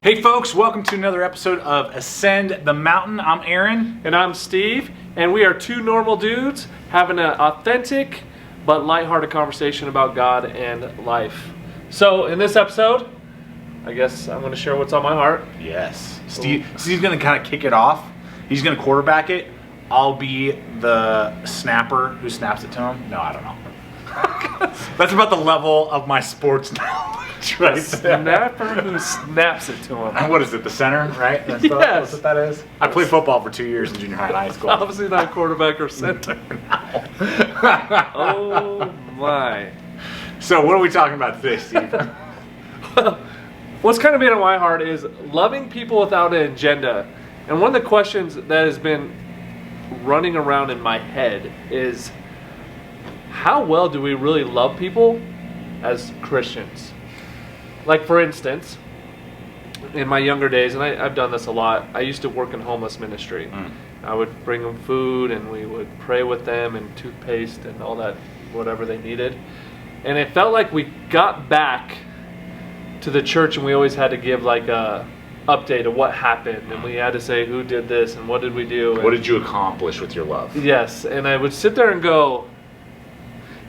Hey folks, welcome to another episode of Ascend the Mountain. I'm Aaron. And I'm Steve, and we are two normal dudes having an authentic but lighthearted conversation about God and life. So in this episode, I guess I'm going to share what's on my heart. Yes. Steve's going to kind of kick it off. He's going to quarterback it. I'll be the snapper who snaps it to him. No, I don't know. That's about the level of my sports knowledge, right? Snapper who snaps it to him. And what is it, the center, right? That's Yes. That's what that is? I played football for 2 years in junior high and high school. Obviously not quarterback or center. Oh my. So what are we talking about today, Steve? Well, what's kind of been on my heart is loving people without an agenda. And one of the questions that has been running around in my head is, how well do we really love people as Christians? Like, for instance, in my younger days, and I've done this a lot, I used to work in homeless ministry. I would bring them food, and we would pray with them, and toothpaste, and all that, whatever they needed. And it felt like we got back to the church, and we always had to give like a update of what happened, and we had to say who did this, and what did we do. What did you accomplish with your love? Yes, and I would sit there and go,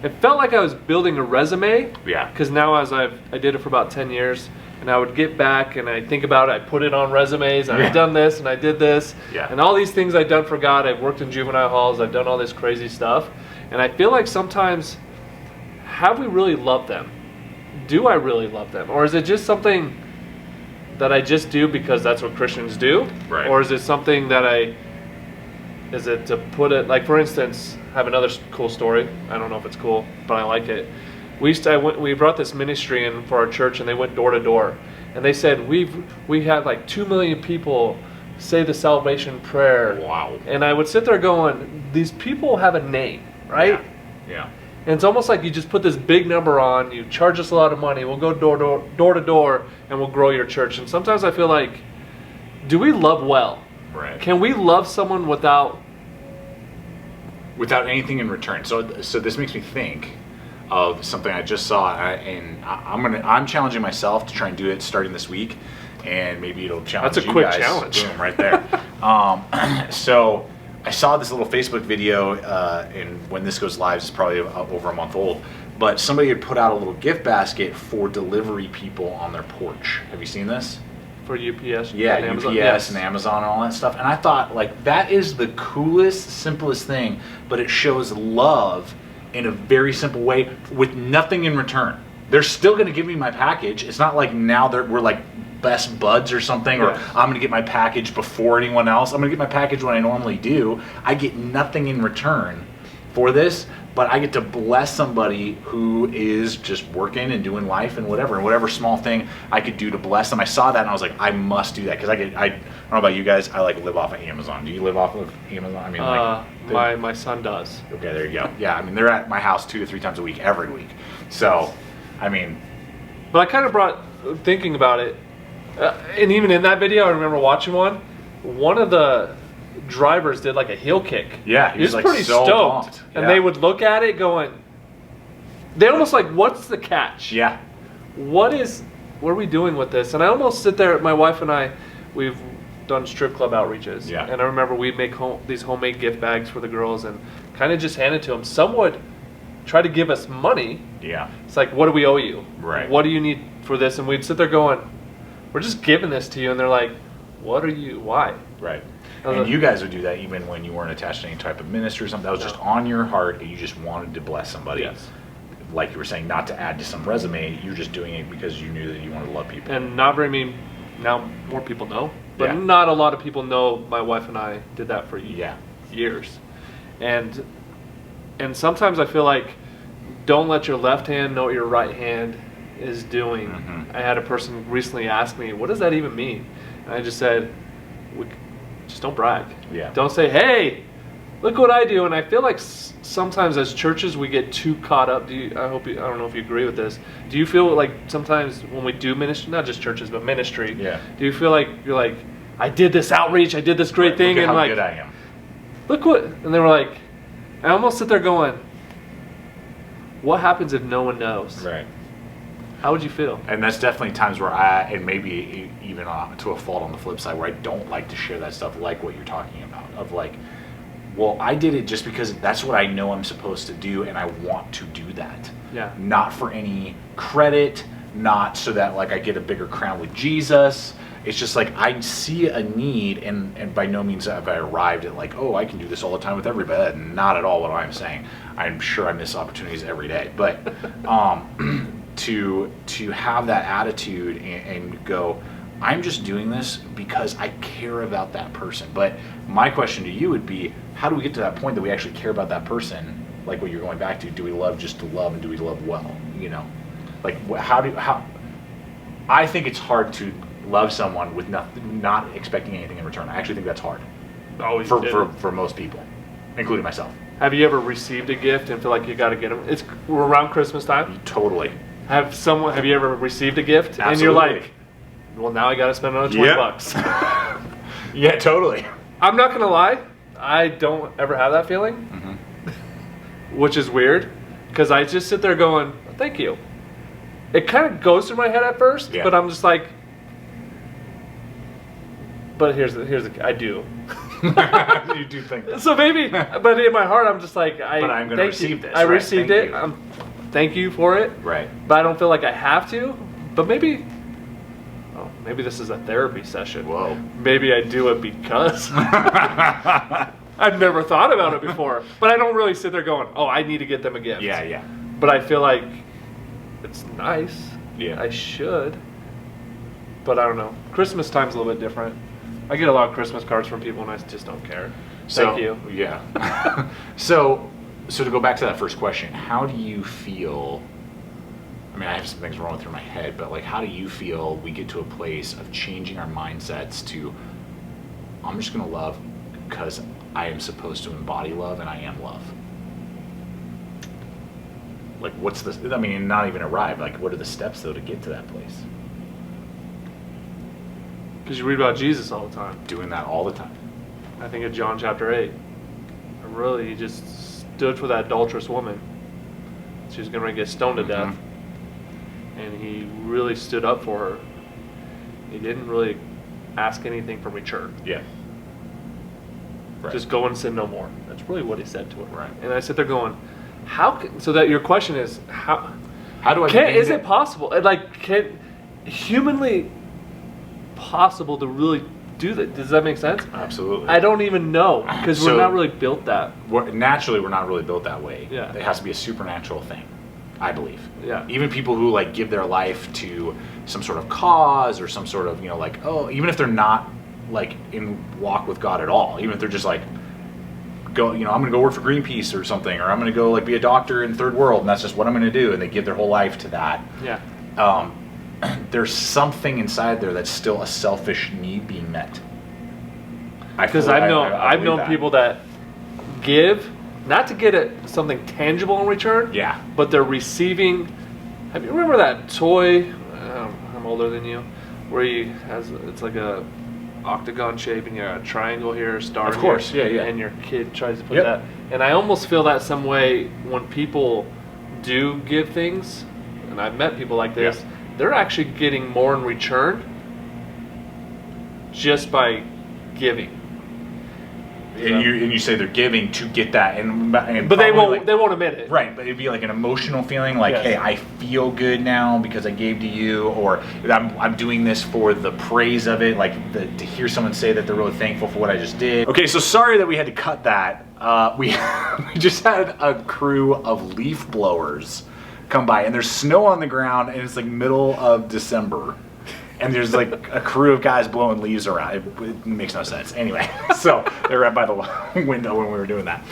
it felt like I was building a resume. Yeah. Because now I did it for about 10 years, and I would get back and I think about it, I put it on resumes, and I've done this and I did this. Yeah. And all these things I've done for God. I've worked in juvenile halls, I've done all this crazy stuff. And I feel like sometimes, have we really loved them? Do I really love them? Or is it just something that I just do because that's what Christians do? Right. Or is it something that is it to put it, like for instance, I have another cool story. I don't know if it's cool, but I like it. We brought this ministry in for our church, and they went door to door, and they said we had like 2 million people say the salvation prayer. Wow. And I would sit there going, these people have a name, right? Yeah. And it's almost like you just put this big number on, you charge us a lot of money, we'll go door to door, and we'll grow your church. And sometimes I feel like, do we love well? Right. Can we love someone without anything in return? So this makes me think of something I just saw, and I'm challenging myself to try and do it starting this week, and maybe it'll challenge you guys. That's a quick challenge. Boom, right there. So I saw this little Facebook video, and when this goes live, it's probably over a month old. But somebody had put out a little gift basket for delivery people on their porch. Have you seen this? for UPS? Yeah, and UPS Amazon? Yes. and Amazon and all that stuff. And I thought, like, that is the coolest, simplest thing, but it shows love in a very simple way with nothing in return. They're still going to give me my package. It's not like now we're like best buds or something, or I'm going to get my package before anyone else. I'm going to get my package when I normally do. I get nothing in return for this, but I get to bless somebody who is just working and doing life and whatever small thing I could do to bless them. I saw that and I was like, I must do that, because I don't know about you guys, I like live off of Amazon. Do you live off of Amazon? I mean, my son does. Okay, there you go. Yeah, I mean, they're at my house 2 to 3 times a week, every week. So, I mean, but I kind of brought thinking about it, and even in that video, I remember watching one of the drivers did like a heel kick. Yeah, he was like pretty so stoked, pumped. and they would look at it going, they almost like, what's the catch? Yeah. What are we doing with this? And I almost sit there, my wife and I, we've done strip club outreaches. Yeah. And I remember we'd make these homemade gift bags for the girls and kind of just hand it to them. Some would try to give us money. Yeah. It's like, what do we owe you? Right. What do you need for this? And we'd sit there going, we're just giving this to you. And they're like, why? Right. And you guys would do that even when you weren't attached to any type of ministry or something. That was just on your heart, and you just wanted to bless somebody. Yes. Like you were saying, not to add to some resume. You're just doing it because you knew that you wanted to love people. And not very many, now more people know, but Yeah. not a lot of people know my wife and I did that for years. And sometimes I feel like, don't let your left hand know what your right hand is doing. Mm-hmm. I had a person recently ask me, what does that even mean? And I just said, just don't brag. Yeah. Don't say, hey, look what I do. And I feel like sometimes as churches we get too caught up. I don't know if you agree with this. Do you feel like sometimes when we do ministry, not just churches but ministry, do you feel like you're like, I did this outreach, I did this great thing, look at and how like, good I am. look what, and they were like, I almost sit there going, what happens if no one knows? Right. How would you feel? And that's definitely times where and maybe even to a fault on the flip side, where I don't like to share that stuff, like what you're talking about, of like, well, I did it just because that's what I know I'm supposed to do, and I want to do that. Yeah. Not for any credit, not so that like I get a bigger crown with Jesus. It's just like I see a need, and by no means have I arrived at like, oh, I can do this all the time with everybody. Not at all what I'm saying. I'm sure I miss opportunities every day, but to have that attitude and go, I'm just doing this because I care about that person. But my question to you would be, how do we get to that point that we actually care about that person? Like what you're going back to, do we love just to love, and do we love well? You know, like how I think it's hard to love someone with not expecting anything in return. I actually think that's hard. Always for most people, including myself. Have you ever received a gift and feel like you got to get them? We're around Christmas time. Totally. Have you ever received a gift Absolutely. and you're like, well, now I got to spend another $20? Yeah, totally. I'm not gonna lie, I don't ever have that feeling, which is weird, because I just sit there going, thank you. It kind of goes through my head at first, but I'm just like, but here's the I do. You do think that. So maybe, but in my heart, I'm just like, but I'm going to receive this. I received it. Thank you for it. Right. But I don't feel like I have to. But maybe this is a therapy session. Whoa. Maybe I do it because I've never thought about it before. But I don't really sit there going, oh, I need to get them a gift. Yeah. But I feel like it's nice. Yeah. I should. But I don't know. Christmas time's a little bit different. I get a lot of Christmas cards from people and I just don't care. Thank you. Yeah. So to go back to that first question, how do you feel? I mean, I have some things rolling through my head, but like, how do you feel we get to a place of changing our mindsets to, I'm just going to love because I am supposed to embody love and I am love? Like, what's the, I mean, not even arrive, like, what are the steps though to get to that place? Because you read about Jesus all the time. Doing that all the time. I think of John chapter 8. And really, he just stood for that adulterous woman. She was going to get stoned to death. And he really stood up for her. He didn't really ask anything from return. Yeah. Right. Just go and sin no more. That's really what he said to her. Right. And I sit there going, so that your question is, how do I is it possible? Can humanly possible to really do that? Does that make sense? Absolutely. I don't even know, because we're not really built that. Naturally, we're not really built that way. Yeah. It has to be a supernatural thing, I believe. Yeah. Even people who like give their life to some sort of cause or some sort of, like, oh, even if they're not like in walk with God at all, even if they're just like, go, I'm going to go work for Greenpeace or something, or I'm going to go like be a doctor in third world, and that's just what I'm going to do, and they give their whole life to that. Yeah. There's something inside there that's still a selfish need being met. Because I've known people that give not to get something tangible in return. Yeah. But they're receiving. Have you remember that toy? I'm older than you, where it's like a octagon shape and you got a triangle here, a star. Of course, here, yeah. And your kid tries to put that. And I almost feel that some way when people do give things, and I've met people like this. Yeah. They're actually getting more in return just by giving. And you say they're giving to get that, but they won't admit it. Right, but it'd be like an emotional feeling, like, hey, I feel good now because I gave to you, or I'm doing this for the praise of it, like to hear someone say that they're really thankful for what I just did. Okay, so sorry that we had to cut that. We just had a crew of leaf blowers come by, and there's snow on the ground, and it's like middle of December, and there's like a crew of guys blowing leaves around. It makes no sense. Anyway, so they're right by the window when we were doing that.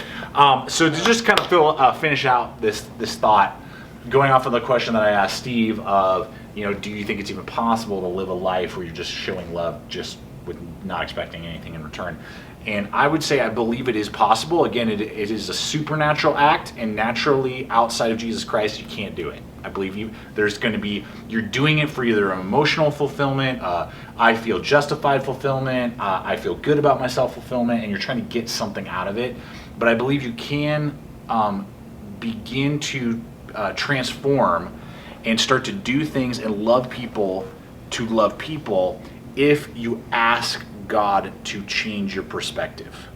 So to just kind of finish out this thought, going off of the question that I asked Steve of, do you think it's even possible to live a life where you're just showing love just with not expecting anything in return? And I would say I believe it is possible. Again, it is a supernatural act, and naturally outside of Jesus Christ, you can't do it. I believe you're doing it for either emotional fulfillment, I feel justified fulfillment, I feel good about myself fulfillment, and you're trying to get something out of it. But I believe you can begin to transform and start to do things and love people to love people if you ask God to change your perspective.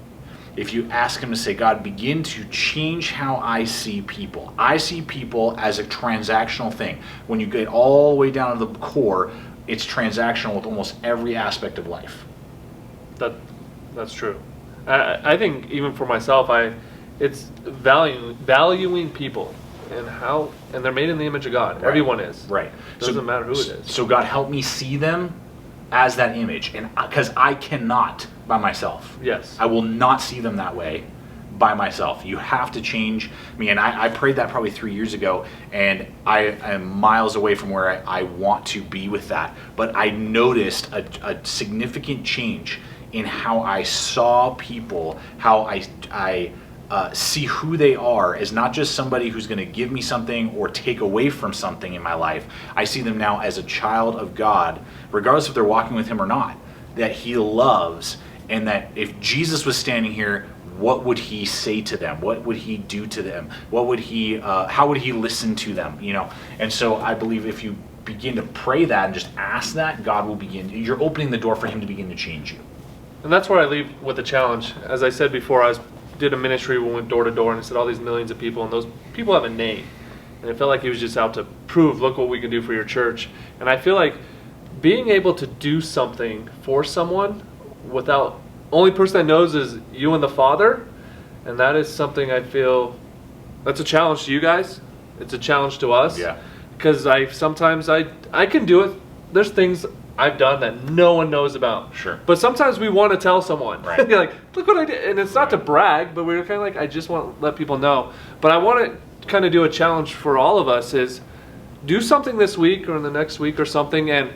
If you ask him to say, God, begin to change how I see people. I see people as a transactional thing. When you get all the way down to the core, it's transactional with almost every aspect of life. That's true. I think even for myself, it's valuing people and they're made in the image of God. Right. Everyone is. Right. Doesn't matter who it is. So God, help me see them as that image, and because I cannot by myself. Yes. I will not see them that way by myself. You have to change me. And I prayed that probably 3 years ago, and I am miles away from where I want to be with that. But I noticed a significant change in how I saw people, how I see who they are as not just somebody who's going to give me something or take away from something in my life. I see them now as a child of God, regardless if they're walking with him or not, that he loves, and that if Jesus was standing here, what would he say to them? What would he do to them? What would he? How would he listen to them? You know. And so I believe if you begin to pray that and just ask that, God will begin. You're opening the door for him to begin to change you. And that's where I leave with the challenge. As I said before, did a ministry, we went door to door, and it said all these millions of people, and those people have a name. And it felt like he was just out to prove, look what we can do for your church. And I feel like being able to do something for someone without, only person that knows is you and the Father, and that is something I feel, that's a challenge to you guys. It's a challenge to us. Yeah. Because sometimes I can do it. There's things I've done that no one knows about. Sure. But sometimes we want to tell someone. Right. You're like, look what I did. And it's not to brag, but we're kind of like, I just want to let people know. But I want to kind of do a challenge for all of us is do something this week or in the next week or something, and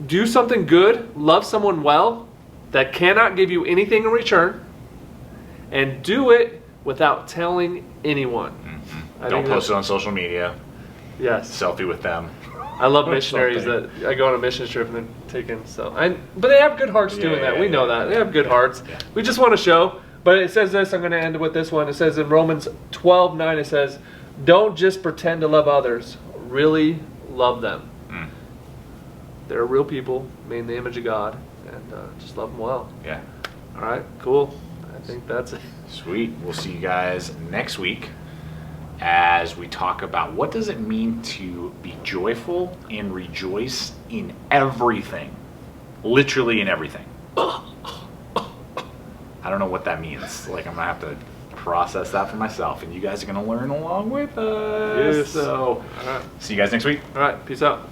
do something good, love someone well that cannot give you anything in return, and do it without telling anyone. Mm-hmm. Don't post it on social media. Yes. Selfie with them. I love missionaries that I go on a mission trip and they're taking stuff. But they have good hearts doing that. We know that. They have good hearts. Yeah. We just want to show. But it says this, I'm going to end with this one. It says in Romans 12:9, it says, don't just pretend to love others. Really love them. Mm. They're real people made in the image of God. And just love them well. Yeah. All right, cool. I think that's it. Sweet. We'll see you guys next week as we talk about what does it mean to be joyful and rejoice in everything. Literally in everything. I don't know what that means. Like, I'm going to have to process that for myself, and you guys are going to learn along with us. Yes. So, All right. see you guys next week. All right, peace out.